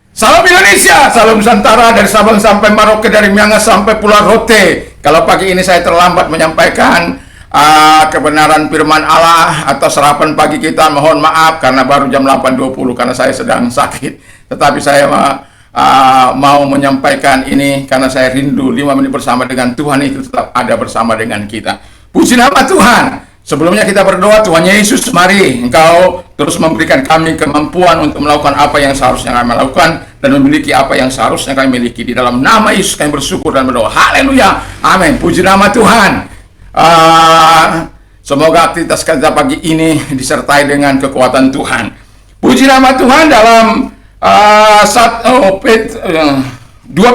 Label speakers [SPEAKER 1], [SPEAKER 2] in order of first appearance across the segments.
[SPEAKER 1] Salam Indonesia, salam Nusantara, dari Sabang sampai Merauke, dari Miangas sampai Pulau Rote. Kalau pagi ini saya terlambat menyampaikan kebenaran firman Allah atau sarapan pagi kita, mohon maaf karena baru jam 8.20 karena saya sedang sakit. Tetapi saya mau menyampaikan ini karena saya rindu 5 menit bersama dengan Tuhan itu tetap ada bersama dengan kita. Puji nama Tuhan. Sebelumnya kita berdoa. Tuhan Yesus, mari Engkau terus memberikan kami kemampuan untuk melakukan apa yang seharusnya kami lakukan dan memiliki apa yang seharusnya kami miliki. Di dalam nama Yesus kami bersyukur dan berdoa. Haleluya, amin. Puji nama Tuhan. Semoga aktivitas kita pagi ini disertai dengan kekuatan Tuhan. Puji nama Tuhan. Dalam 2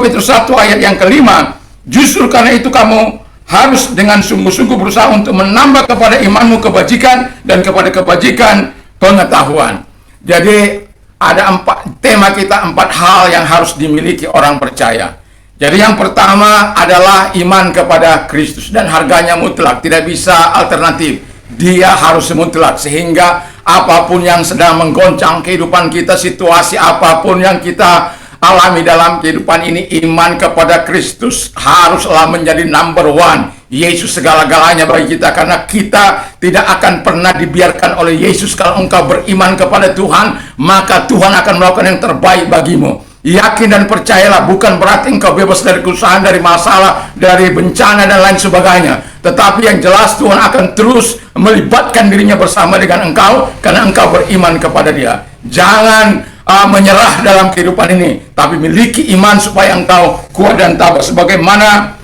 [SPEAKER 1] Petrus 1 ayat yang kelima, justru karena itu kamu harus dengan sungguh-sungguh berusaha untuk menambah kepada imanmu kebajikan, dan kepada kebajikan pengetahuan. Jadi ada tema kita 4 hal yang harus dimiliki orang percaya. Jadi yang pertama adalah iman kepada Kristus, dan harganya mutlak, tidak bisa alternatif. Dia harus mutlak, sehingga apapun yang sedang menggoncang kehidupan kita, situasi apapun yang kita alami dalam kehidupan ini, iman kepada Kristus haruslah menjadi number one. Yesus segala-galanya bagi kita, karena kita tidak akan pernah dibiarkan oleh Yesus. Kalau engkau beriman kepada Tuhan, maka Tuhan akan melakukan yang terbaik bagimu. Yakin dan percayalah, bukan berarti engkau bebas dari kesusahan, dari masalah, dari bencana dan lain sebagainya. Tetapi yang jelas Tuhan akan terus melibatkan dirinya bersama dengan engkau, karena engkau beriman kepada Dia. Jangan menyerah dalam kehidupan ini, tapi miliki iman supaya engkau kuat dan tabah. Sebagaimana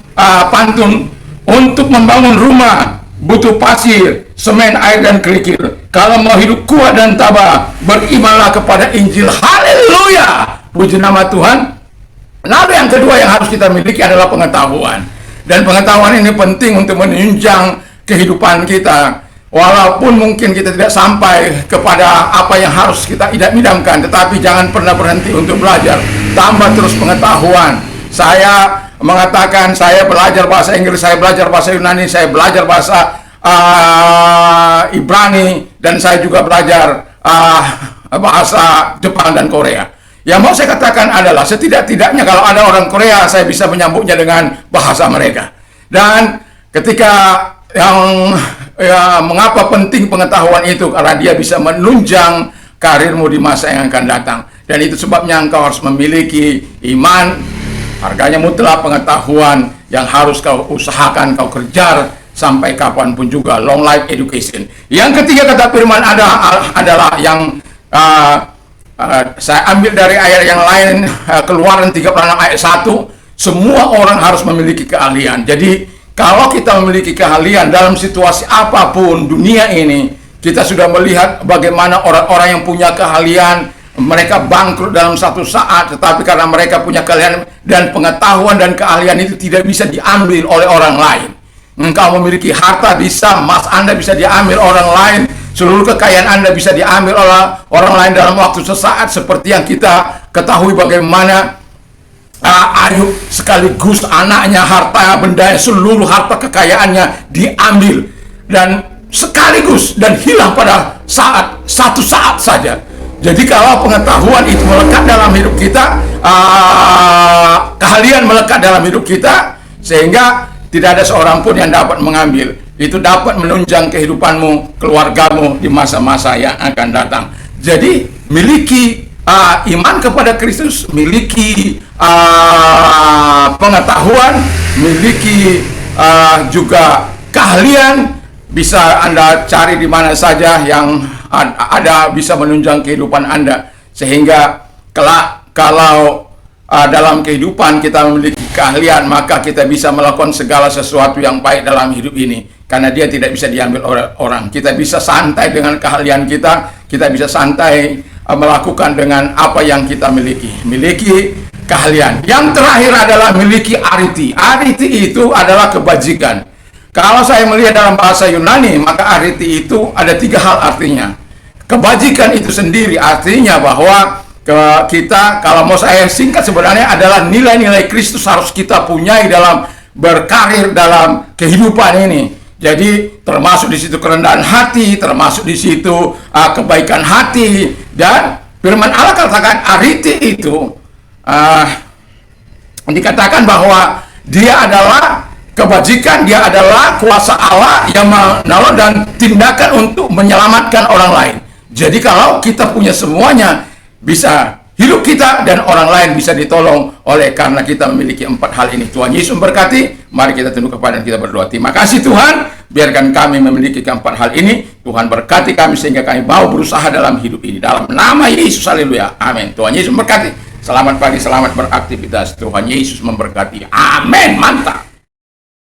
[SPEAKER 1] pantun, untuk membangun rumah butuh pasir, semen, air, dan kerikil. Kalau mau hidup kuat dan tabah, berimanlah kepada Injil. Haleluya, puji nama Tuhan. Lalu yang kedua yang harus kita miliki adalah pengetahuan. Dan pengetahuan ini penting untuk menunjang kehidupan kita. Walaupun mungkin kita tidak sampai kepada apa yang harus kita idam-idamkan, tetapi jangan pernah berhenti untuk belajar. Tambah terus pengetahuan. Saya mengatakan saya belajar bahasa Inggris, saya belajar bahasa Yunani, saya belajar bahasa Ibrani, dan saya juga belajar bahasa Jepang dan Korea. Yang mau saya katakan adalah setidak-tidaknya kalau ada orang Korea, saya bisa menyambutnya dengan bahasa mereka. Dan ketika mengapa penting pengetahuan itu? Karena dia bisa menunjang karirmu di masa yang akan datang. Dan itu sebabnya engkau harus memiliki iman. Harganya mutlak pengetahuan yang harus kau usahakan, kau kejar sampai kapanpun juga. Long life education. Yang ketiga kata firman adalah yang saya ambil dari ayat yang lain, Keluaran 36 ayat 1. Semua orang harus memiliki keahlian. Jadi kalau kita memiliki keahlian dalam situasi apapun dunia ini, kita sudah melihat bagaimana orang-orang yang punya keahlian, mereka bangkrut dalam satu saat, tetapi karena mereka punya keahlian dan pengetahuan, dan keahlian itu tidak bisa diambil oleh orang lain. Engkau memiliki harta, bisa, emas Anda bisa diambil orang lain, seluruh kekayaan Anda bisa diambil oleh orang lain dalam waktu sesaat, seperti yang kita ketahui bagaimana Ayub sekaligus anaknya, harta bendanya, seluruh harta kekayaannya diambil dan sekaligus dan hilang pada satu saat saja. Jadi kalau pengetahuan itu melekat dalam hidup kita, keahlian melekat dalam hidup kita, sehingga tidak ada seorang pun yang dapat mengambil. Itu dapat menunjang kehidupanmu, keluargamu di masa-masa yang akan datang. Jadi miliki iman kepada Kristus, miliki pengetahuan, miliki juga keahlian. Bisa Anda cari di mana saja yang ada, bisa menunjang kehidupan Anda, sehingga kelak kalau dalam kehidupan kita memiliki keahlian, maka kita bisa melakukan segala sesuatu yang baik dalam hidup ini, karena dia tidak bisa diambil oleh orang. Kita bisa santai dengan keahlian kita bisa santai melakukan dengan apa yang kita miliki keahlian. Yang terakhir adalah miliki ariti. Ariti itu adalah kebajikan. Kalau saya melihat dalam bahasa Yunani, maka ariti itu ada 3 hal artinya. Kebajikan itu sendiri artinya bahwa kita, kalau mau saya singkat sebenarnya adalah nilai-nilai Kristus harus kita punyai dalam berkarir dalam kehidupan ini. Jadi termasuk di situ kerendahan hati, termasuk di situ kebaikan hati, dan firman Allah katakan ariti itu dikatakan bahwa dia adalah kebajikan, dia adalah kuasa Allah yang menolong dan tindakan untuk menyelamatkan orang lain. Jadi kalau kita punya semuanya, bisa hidup kita dan orang lain bisa ditolong oleh karena kita memiliki 4 hal ini. Tuhan Yesus memberkati. Mari kita tunduk kepada dan kita berdoa. Terima kasih Tuhan, biarkan kami memiliki 4 hal ini. Tuhan berkati kami sehingga kami mau berusaha dalam hidup ini. Dalam nama Yesus, haleluya, amin. Tuhan Yesus memberkati. Selamat pagi, selamat beraktivitas. Tuhan Yesus memberkati. Amin. Mantap.